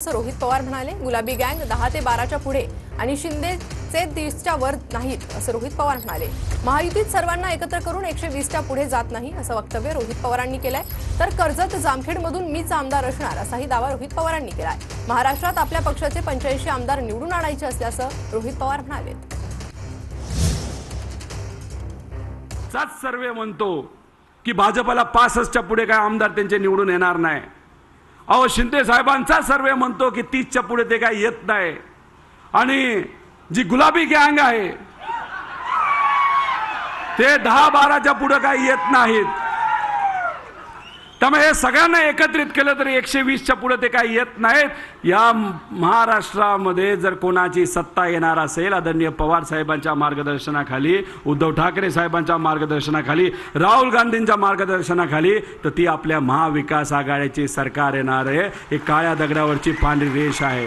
रोहित पवार म्हणाले, गुलाबी गँग 10 ते 12च्या पुढे आणि शिंदेचे 30च्या वर नाहीत असं रोहित पवार म्हणाले। महायुतीत सर्वांना एकत्र करून 120च्या पुढे जात नाही असं वक्तव्य रोहित पवारांनी केलंय। तर कर्जत जामखेडमधून मीच आमदार असणार असाही दावा रोहित पवारांनी केलाय। महाराष्ट्रात आपल्या पक्षाचे 85 आमदार निवडून आणायचे असल्याचं रोहित पवार म्हणाले। सात सर्वे म्हणतो की भाजपला 65च्या पुढे काय आमदार त्यांचे निवडून येणार नाही। अहो शिंदे साहेबांचा सर्वे म्हणतो की 30च्या पुढे ते काय येत नाही। आणि जी गुलाबी गँग आहे ते 10-12च्या पुढे काय येत नाहीत। त्यामुळे हे सगळ्यांना एकत्रित केलं तरी 120च्या पुढे ते काय येत नाहीत। या महाराष्ट्रामध्ये जर कोणाची सत्ता येणार असेल आदरणीय पवार साहेबांच्या मार्गदर्शनाखाली, उद्धव ठाकरे साहेबांच्या मार्गदर्शनाखाली, राहुल गांधींच्या मार्गदर्शनाखाली, तर ती आपल्या महाविकास आघाडीची सरकार येणार आहे। ही काळ्या दगडावरची पांढरी रेष आहे।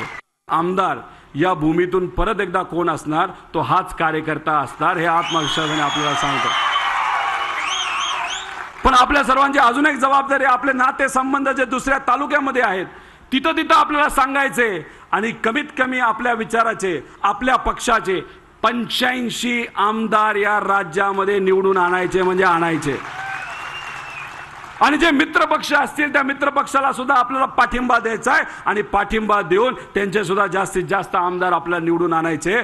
आमदार या भूमीतून परत एकदा कोण असणार तो हाच कार्यकर्ता असणार हे आत्मविश्वासाने आपल्याला सांगतो। पण आपल्या सर्वांची अजून एक जबाबदारी आपले नाते संबंध जे दुसऱ्या तालुक्यामध्ये आहेत तिथं आपल्याला सांगायचे आणि कमीत कमी आपल्या विचाराचे, आपल्या पक्षाचे 85 आमदार या राज्यामध्ये निवडून आणायचे म्हणजे आणायचे। आणि जे मित्रपक्ष असतील त्या मित्रपक्षाला सुद्धा आपल्याला पाठिंबा द्यायचा आहे आणि पाठिंबा देऊन त्यांचे सुद्धा जास्तीत जास्त आमदार आपल्याला निवडून आणायचे।